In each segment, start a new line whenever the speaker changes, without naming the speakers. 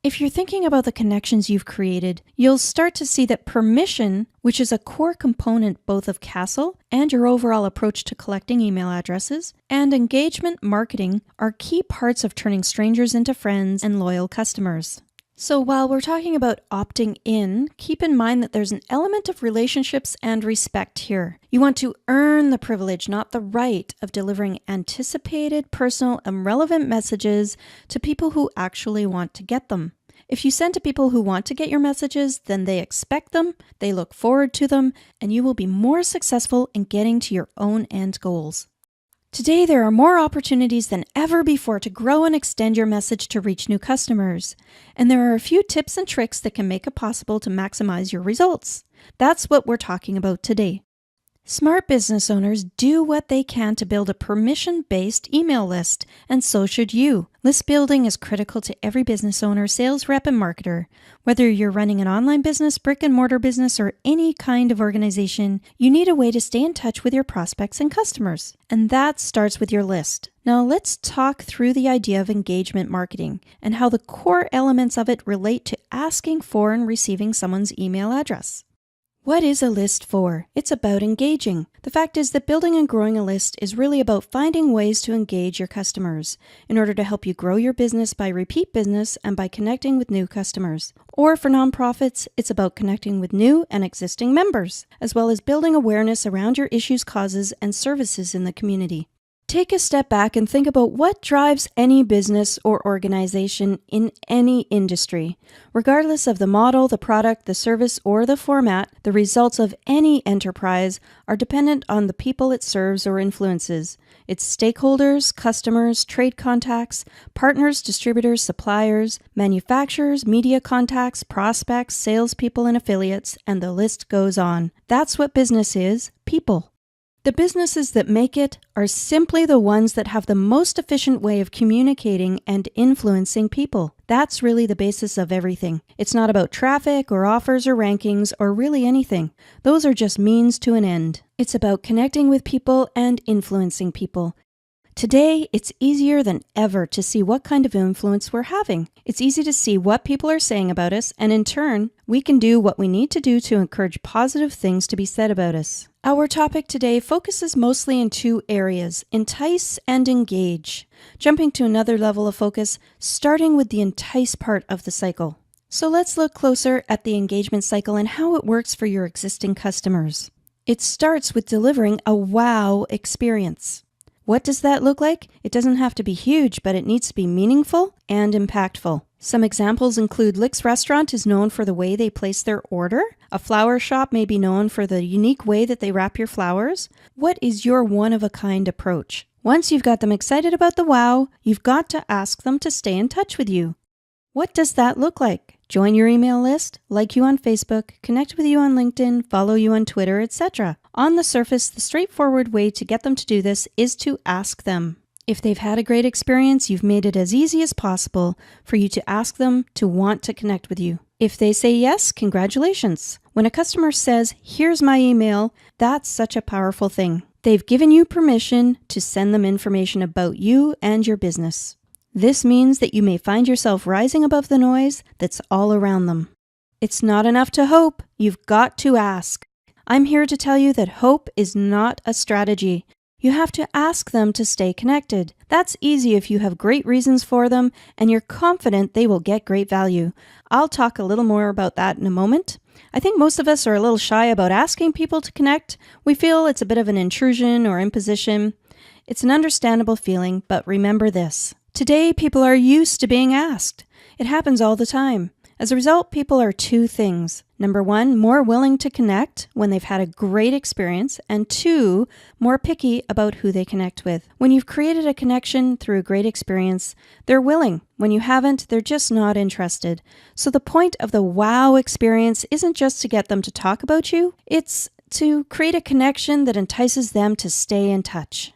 If you're thinking about the connections you've created, you'll start to see that permission, which is a core component both of CASL and your overall approach to collecting email addresses, and engagement marketing are key parts of turning strangers into friends and loyal customers. So while we're talking about opting in, keep in mind that there's an element of relationships and respect here. You want to earn the privilege, not the right, of delivering anticipated, personal, and relevant messages to people who actually want to get them. If you send to people who want to get your messages, then they expect them, they look forward to them, and you will be more successful in getting to your own end goals. Today, there are more opportunities than ever before to grow and extend your message to reach new customers. And there are a few tips and tricks that can make it possible to maximize your results. That's what we're talking about today. Smart business owners do what they can to build a permission-based email list, and so should you. List building is critical to every business owner, sales rep, and marketer. Whether you're running an online business, brick-and-mortar business, or any kind of organization, you need a way to stay in touch with your prospects and customers. And that starts with your list. Now let's talk through the idea of engagement marketing and how the core elements of it relate to asking for and receiving someone's email address. What is a list for? It's about engaging. The fact is that building and growing a list is really about finding ways to engage your customers in order to help you grow your business by repeat business and by connecting with new customers. Or for nonprofits, it's about connecting with new and existing members, as well as building awareness around your issues, causes, and services in the community. Take a step back and think about what drives any business or organization in any industry. Regardless of the model, the product, the service, or the format, the results of any enterprise are dependent on the people it serves or influences. Its stakeholders, customers, trade contacts, partners, distributors, suppliers, manufacturers, media contacts, prospects, salespeople, and affiliates, and the list goes on. That's what business is, people. The businesses that make it are simply the ones that have the most efficient way of communicating and influencing people. That's really the basis of everything. It's not about traffic or offers or rankings or really anything. Those are just means to an end. It's about connecting with people and influencing people. Today, it's easier than ever to see what kind of influence we're having. It's easy to see what people are saying about us, and in turn, we can do what we need to do to encourage positive things to be said about us. Our topic today focuses mostly in two areas, entice and engage. Jumping to another level of focus, starting with the entice part of the cycle. So let's look closer at the engagement cycle and how it works for your existing customers. It starts with delivering a wow experience. What does that look like? It doesn't have to be huge, but it needs to be meaningful and impactful. Some examples include Lick's Restaurant is known for the way they place their order. A flower shop may be known for the unique way that they wrap your flowers. What is your one-of-a-kind approach? Once you've got them excited about the wow, you've got to ask them to stay in touch with you. What does that look like? Join your email list, like you on Facebook, connect with you on LinkedIn, follow you on Twitter, etc. On the surface, the straightforward way to get them to do this is to ask them. If they've had a great experience, you've made it as easy as possible for you to ask them to want to connect with you. If they say yes, congratulations. When a customer says, "Here's my email," that's such a powerful thing. They've given you permission to send them information about you and your business. This means that you may find yourself rising above the noise that's all around them. It's not enough to hope. You've got to ask. I'm here to tell you that hope is not a strategy. You have to ask them to stay connected. That's easy if you have great reasons for them and you're confident they will get great value. I'll talk a little more about that in a moment. I think most of us are a little shy about asking people to connect. We feel it's a bit of an intrusion or imposition. It's an understandable feeling, but remember this. Today, people are used to being asked. It happens all the time. As a result, people are two things. Number one, more willing to connect when they've had a great experience, and two, more picky about who they connect with. When you've created a connection through a great experience, they're willing. When you haven't, they're just not interested. So the point of the wow experience isn't just to get them to talk about you, it's to create a connection that entices them to stay in touch.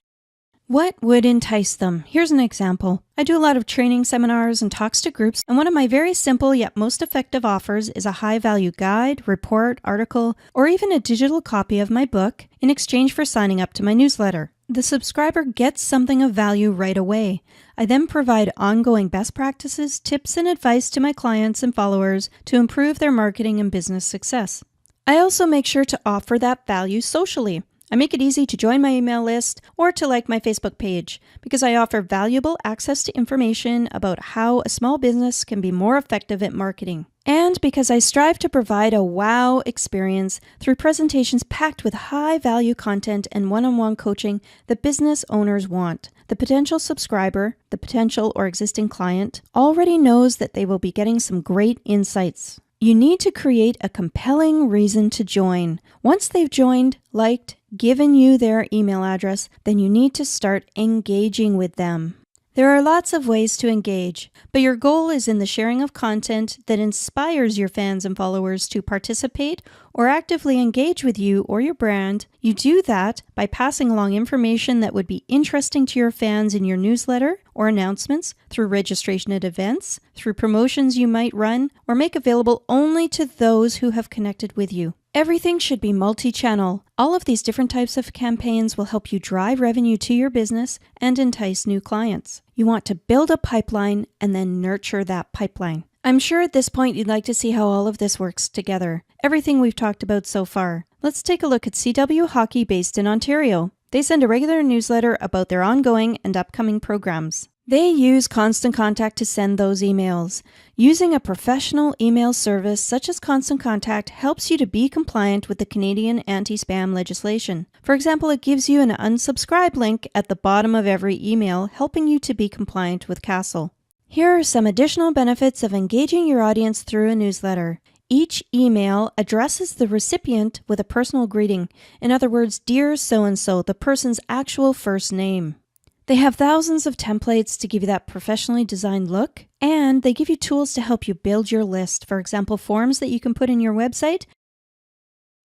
What would entice them? Here's an example. I do a lot of training seminars and talks to groups, and one of my very simple yet most effective offers is a high-value guide, report, article, or even a digital copy of my book in exchange for signing up to my newsletter. The subscriber gets something of value right away. I then provide ongoing best practices, tips, and advice to my clients and followers to improve their marketing and business success. I also make sure to offer that value socially. I make it easy to join my email list or to like my Facebook page because I offer valuable access to information about how a small business can be more effective at marketing. And because I strive to provide a wow experience through presentations packed with high-value content and one-on-one coaching that business owners want. The potential subscriber, the potential or existing client, already knows that they will be getting some great insights. You need to create a compelling reason to join. Once they've joined, liked, given you their email address, then you need to start engaging with them. There are lots of ways to engage, but your goal is in the sharing of content that inspires your fans and followers to participate or actively engage with you or your brand. You do that by passing along information that would be interesting to your fans in your newsletter or announcements, through registration at events, through promotions you might run, or make available only to those who have connected with you. Everything should be multi-channel. All of these different types of campaigns will help you drive revenue to your business and entice new clients. You want to build a pipeline and then nurture that pipeline. I'm sure at this point you'd like to see how all of this works together. Everything we've talked about so far. Let's take a look at CW Hockey based in Ontario. They send a regular newsletter about their ongoing and upcoming programs. They use Constant Contact to send those emails. Using a professional email service such as Constant Contact helps you to be compliant with the Canadian anti-spam legislation. For example, it gives you an unsubscribe link at the bottom of every email, helping you to be compliant with CASL. Here are some additional benefits of engaging your audience through a newsletter. Each email addresses the recipient with a personal greeting. In other words, Dear So-and-so, the person's actual first name. They have thousands of templates to give you that professionally designed look, and they give you tools to help you build your list. For example, forms that you can put in your website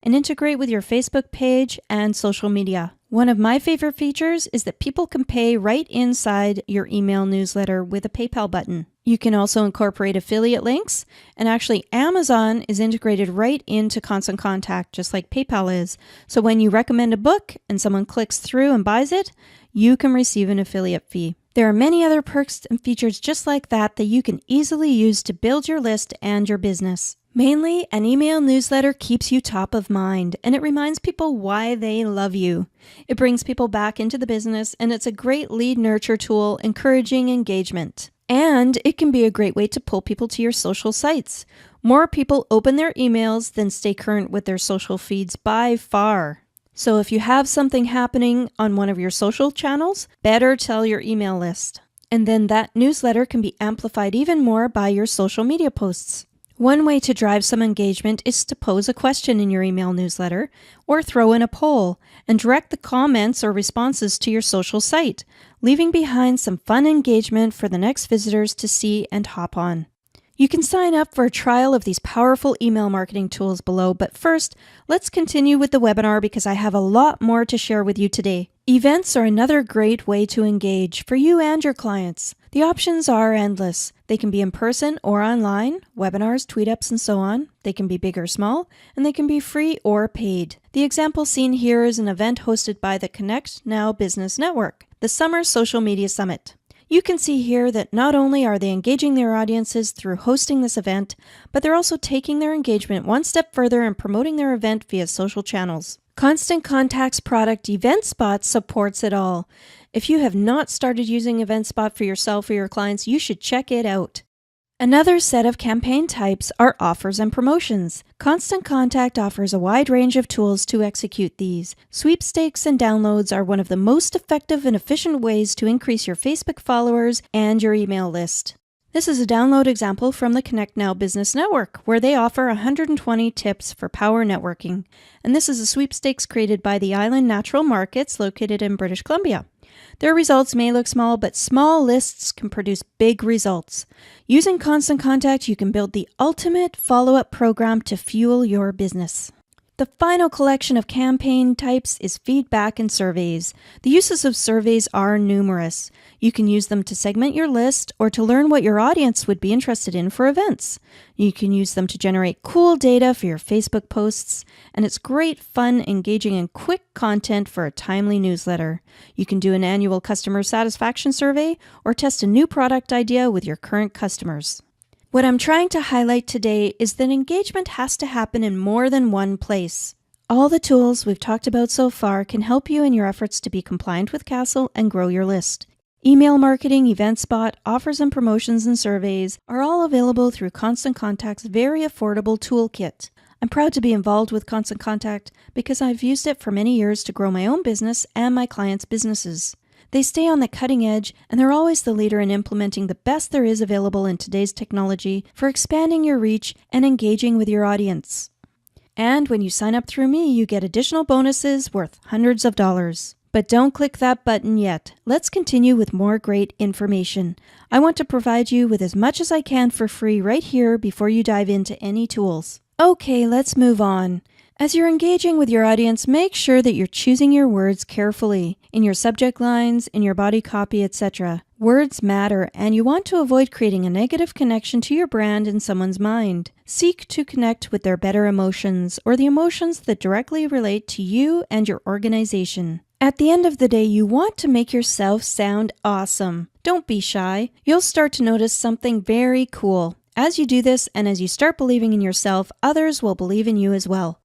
and integrate with your Facebook page and social media. One of my favorite features is that people can pay right inside your email newsletter with a PayPal button. You can also incorporate affiliate links, and actually Amazon is integrated right into Constant Contact, just like PayPal is. So when you recommend a book and someone clicks through and buys it, you can receive an affiliate fee. There are many other perks and features just like that you can easily use to build your list and your business. Mainly, an email newsletter keeps you top of mind, and it reminds people why they love you. It brings people back into the business, and it's a great lead nurture tool encouraging engagement. And it can be a great way to pull people to your social sites. More people open their emails than stay current with their social feeds by far. So if you have something happening on one of your social channels, better tell your email list. And then that newsletter can be amplified even more by your social media posts. One way to drive some engagement is to pose a question in your email newsletter or throw in a poll and direct the comments or responses to your social site, leaving behind some fun engagement for the next visitors to see and hop on. You can sign up for a trial of these powerful email marketing tools below, but first, let's continue with the webinar because I have a lot more to share with you today. Events are another great way to engage for you and your clients. The options are endless. They can be in person or online, webinars, tweet-ups, and so on. They can be big or small, and they can be free or paid. The example seen here is an event hosted by the Connect Now Business Network, the Summer Social Media Summit. You can see here that not only are they engaging their audiences through hosting this event, but they're also taking their engagement one step further and promoting their event via social channels. Constant Contact's product EventSpot supports it all. If you have not started using EventSpot for yourself or your clients, you should check it out. Another set of campaign types are offers and promotions. Constant Contact offers a wide range of tools to execute these. Sweepstakes and downloads are one of the most effective and efficient ways to increase your Facebook followers and your email list. This is a download example from the Connect Now Business Network, where they offer 120 tips for power networking. And this is a sweepstakes created by the Island Natural Markets located in British Columbia. Their results may look small, but small lists can produce big results. Using Constant Contact, you can build the ultimate follow-up program to fuel your business. The final collection of campaign types is feedback and surveys. The uses of surveys are numerous. You can use them to segment your list or to learn what your audience would be interested in for events. You can use them to generate cool data for your Facebook posts, and it's great fun, engaging, and quick content for a timely newsletter. You can do an annual customer satisfaction survey or test a new product idea with your current customers. What I'm trying to highlight today is that engagement has to happen in more than one place. All the tools we've talked about so far can help you in your efforts to be compliant with CASL and grow your list. Email marketing, event spot, offers and promotions, and surveys are all available through Constant Contact's very affordable toolkit. I'm proud to be involved with Constant Contact because I've used it for many years to grow my own business and my clients' businesses. They stay on the cutting edge, and they're always the leader in implementing the best there is available in today's technology for expanding your reach and engaging with your audience. And when you sign up through me, you get additional bonuses worth hundreds of dollars. But don't click that button yet. Let's continue with more great information. I want to provide you with as much as I can for free right here before you dive into any tools. Okay, let's move on. As you're engaging with your audience, make sure that you're choosing your words carefully, in your subject lines, in your body copy, etc. Words matter, and you want to avoid creating a negative connection to your brand in someone's mind. Seek to connect with their better emotions, or the emotions that directly relate to you and your organization. At the end of the day, you want to make yourself sound awesome. Don't be shy. You'll start to notice something very cool. As you do this, and as you start believing in yourself, others will believe in you as well.